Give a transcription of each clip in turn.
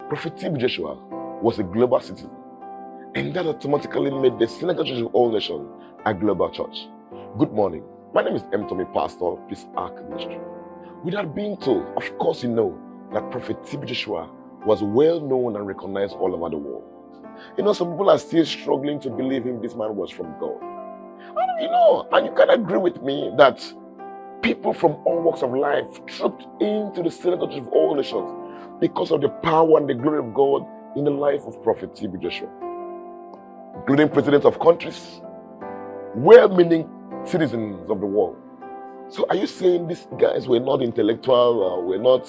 Prophet TB Joshua was a global citizen, and that automatically made the Synagogue Church of All Nations a global church. Good morning. My name is M. Tommy, pastor, Peace Ark Ministry. Without being told, of course you know that Prophet TB Joshua was well known and recognized all over the world. Some people are still struggling to believe if this man was from God. And you can agree with me that people from all walks of life trooped into the Synagogue of All Nations because of the power and the glory of God in the life of Prophet TB Joshua, including presidents of countries, well-meaning citizens of the world. So are you saying these guys were not intellectual or were not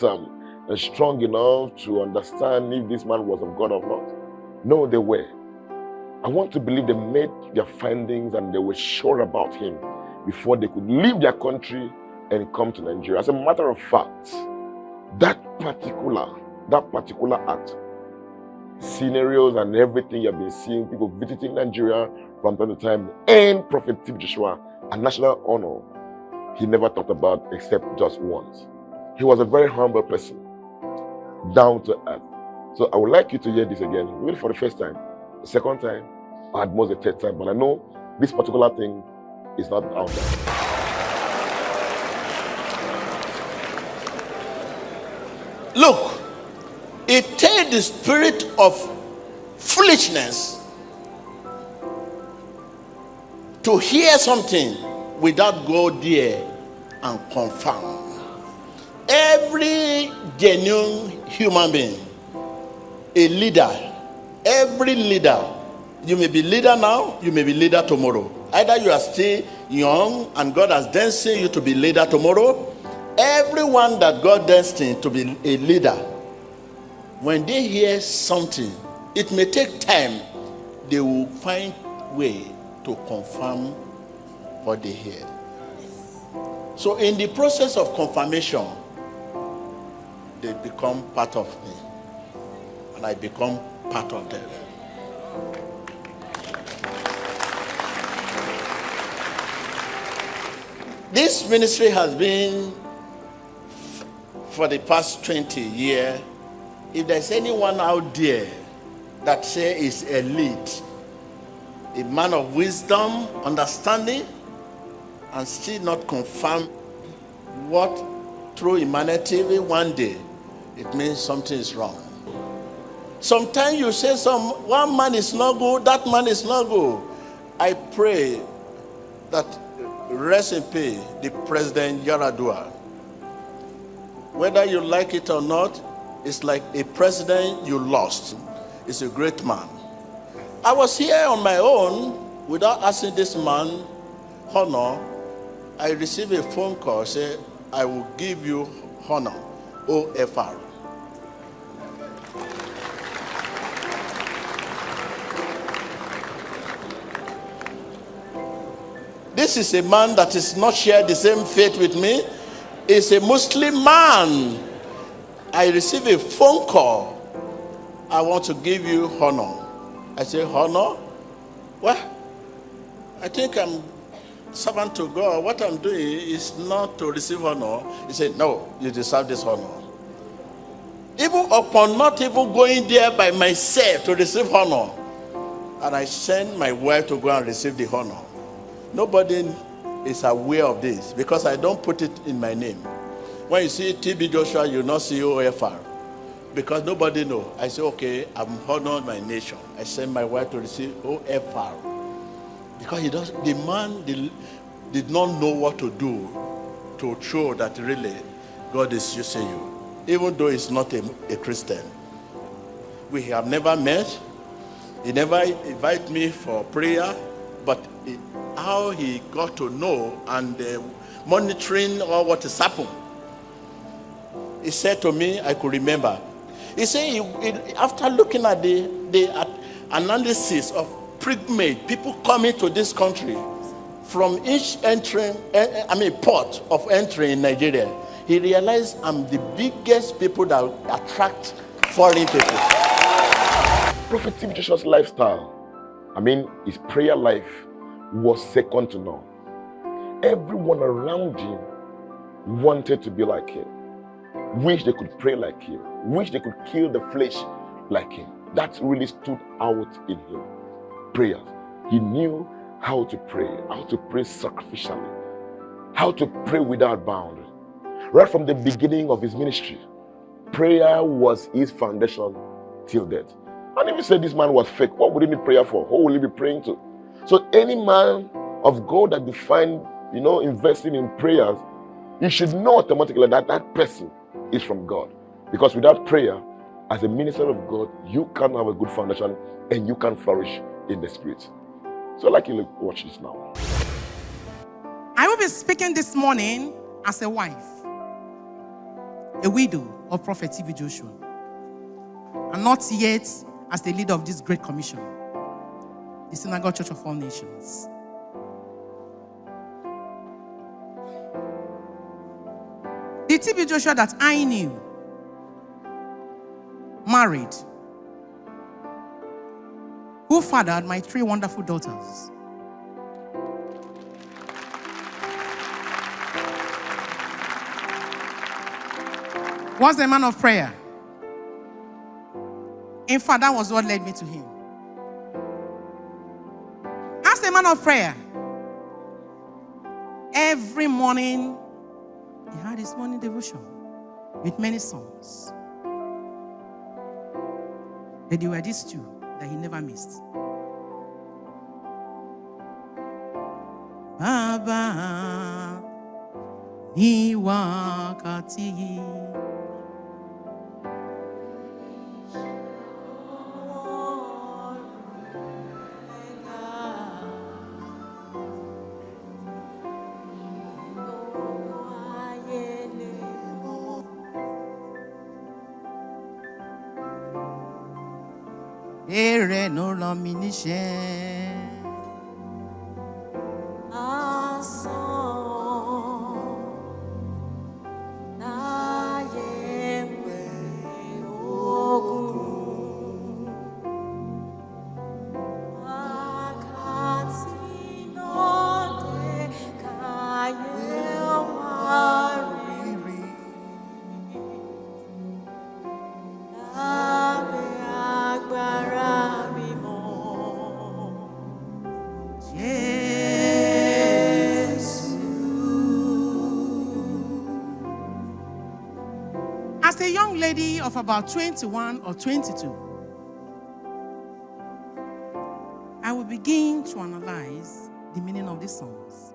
strong enough to understand if this man was of God or not? No, they were. I want to believe they made their findings and they were sure about him before they could leave their country and come to Nigeria. As a matter of fact, that particular act, scenarios and everything you've been seeing, people visiting Nigeria from time to time, and Prophet TB Joshua, a national honor, he never thought about except just once. He was a very humble person, down to earth. So I would like you to hear this again, maybe for the first time, the second time, or at most the third time. But I know this particular thing is not out there. Look, it takes the spirit of foolishness to hear something without go there and confirm. Every genuine human being, a leader, every leader, you may be leader now, you may be leader tomorrow. Either you are still young and God has destined you to be leader tomorrow. Everyone that God destined to be a leader, when they hear something, it may take time, they will find way to confirm what they hear. So in the process of confirmation, they become part of me, and I become part of them. This ministry has been for the past 20 years. If there's anyone out there that say is elite, a man of wisdom, understanding, and still not confirm what through humanity one day, it means something is wrong. Sometimes you say one man is not good, that man is not good. I pray that rest in peace, the President Yaradua. Whether you like it or not, it's like a president you lost. It's a great man. I was here on my own without asking this man honor. I received a phone call, say, I will give you honor, OFR. This is a man that is not shared the same faith with me. He's a Muslim man. I received a phone call. I want to give you honor. I say, honor? Well, I think I'm servant to God. What I'm doing is not to receive honor. He said, no, you deserve this honor. Even upon not even going there by myself to receive honor, and I sent my wife to go and receive the honor. Nobody is aware of this because I don't put it in my name. When you see TB Joshua, you not see OFR because nobody knows. I say, okay, I'm honoring my nation. I send my wife to receive OFR because the man did not know what to do to show that really God is using you, even though he's not a Christian. We have never met. He never invited me for prayer, but how he got to know and monitoring all what has happened. He said to me, I could remember. He said, after looking at the analysis of pre-made people coming to this country from each port of entry in Nigeria, he realized I'm the biggest people that attract foreign people. Prophet TB Joshua's lifestyle, his prayer life was second to none. Everyone around him wanted to be like him, wish they could pray like him, wish they could kill the flesh like him. That really stood out in him. Prayers. He knew how to pray sacrificially, how to pray without bound. Right from the beginning of his ministry, prayer was his foundation till death. And if you say this man was fake, what would he need prayer for? Who will he be praying to? So any man of God that define, investing in prayers, you should know automatically that that person is from God. Because without prayer, as a minister of God, you can't have a good foundation and you can flourish in the spirit. So I'd like you to watch this now. I will be speaking this morning as a wife, a widow of Prophet T.B. Joshua, and not yet as the leader of this great commission, the Synagogue Church of All Nations. The T.B. Joshua that I knew, married, who fathered my 3 wonderful daughters. Was a man of prayer. In fact, that was what led me to him. As a man of prayer, every morning he had his morning devotion with many songs. But there were these 2 that he never missed. Baba ni wakati ere no lo mi níṣẹ́. As a young lady of about 21 or 22, I will begin to analyze the meaning of these songs.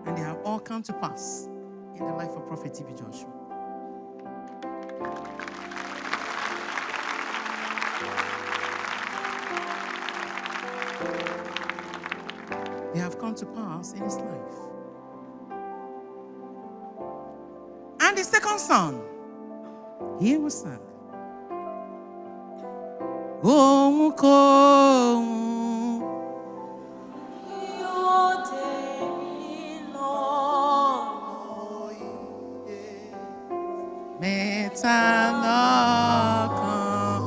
And they have all come to pass in the life of Prophet T.B. Joshua. They have come to pass in his life. And the second song, here was sung. Ohun kohun mẹ́ta lọ́kan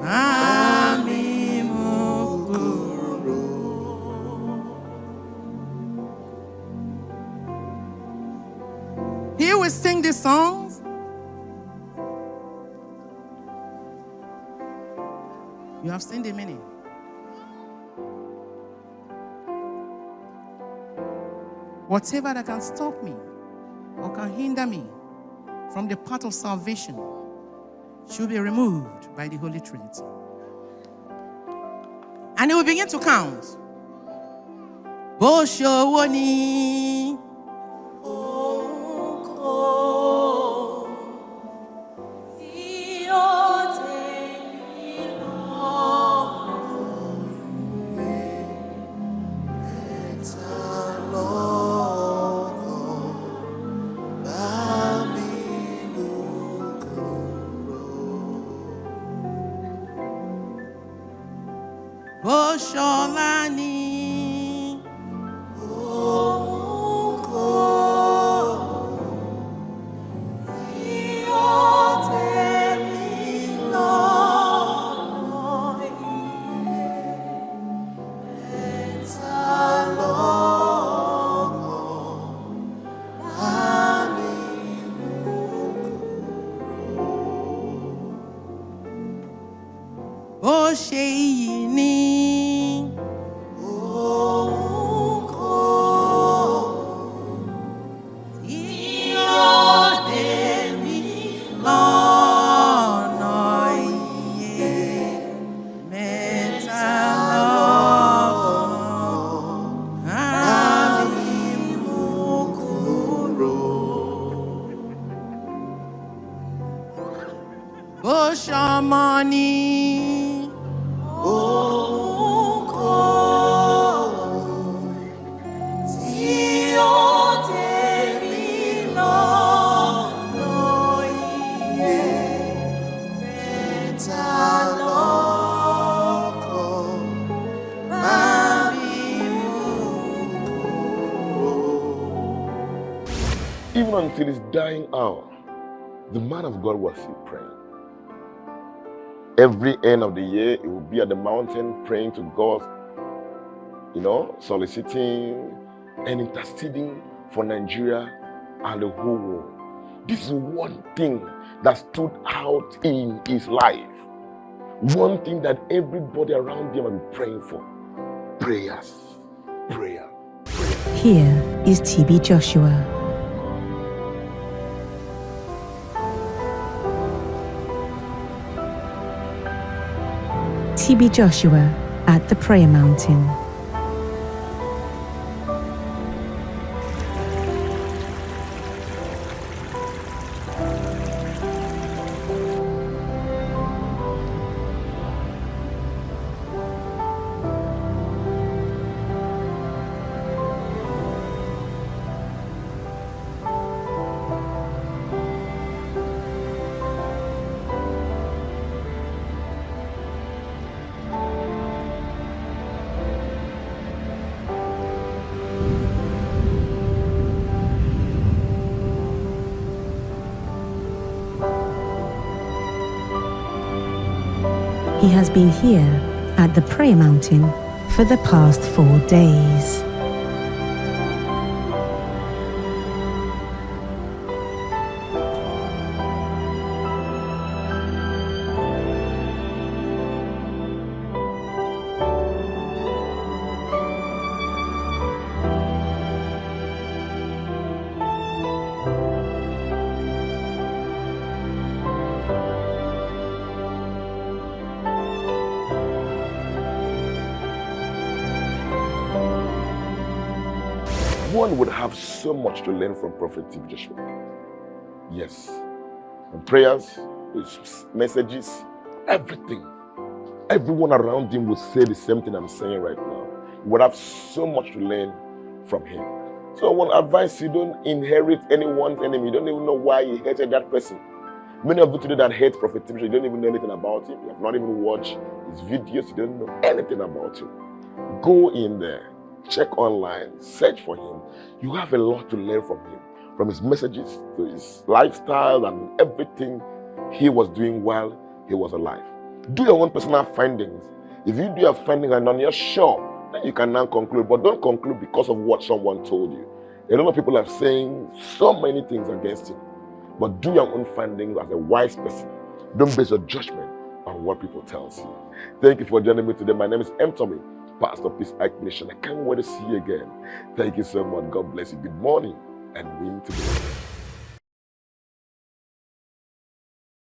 máa mi mú kúrò. Here we sing these songs. You have seen the meaning. Whatever that can stop me or can hinder me from the path of salvation should be removed by the Holy Trinity. And he will begin to count. Bó ṣowó ni. Bó ṣọlá ni. ó ṣe iyì ní. Òun kò tí ó dé mi lọ́nà iye mẹ́ta lọ́kàn àmì mú kúrò. Bó ṣọmọ ni òun kò tí ó dé mi lọ́nà iye mẹ́ta lọ́kàn àmì mú kúrò. Even until his dying hour, the man of God was still praying. Every end of the year, he would be at the mountain praying to God, soliciting and interceding for Nigeria and the whole world. This is one thing that stood out in his life. One thing that everybody around him will be praying for. Prayers. Prayer. Here is TB Joshua. TB Joshua at the Prayer Mountain. He has been here at the Prayer Mountain for the past 4 days. One would have so much to learn from Prophet TB Joshua. Yes. And prayers, his messages, everything. Everyone around him would say the same thing I'm saying right now. You would have so much to learn from him. So I want to advise you, don't inherit anyone's enemy. You don't even know why he hated that person. Many of you today that hate Prophet TB Joshua, you don't even know anything about him. You have not even watched his videos. You don't know anything about him. Go in there. Check online, search for him. You have a lot to learn from him, from his messages to his lifestyle and everything he was doing while he was alive. Do your own personal findings. If you do your findings and you're sure, then you can now conclude. But don't conclude because of what someone told you. A lot of people are saying so many things against him. But do your own findings as a wise person. Don't base your judgment on what people tell you. Thank you for joining me today. My name is M. Tommy, Pastor Peace Nation. I can't wait to see you again. Thank you so much. God bless you. Good morning and win today.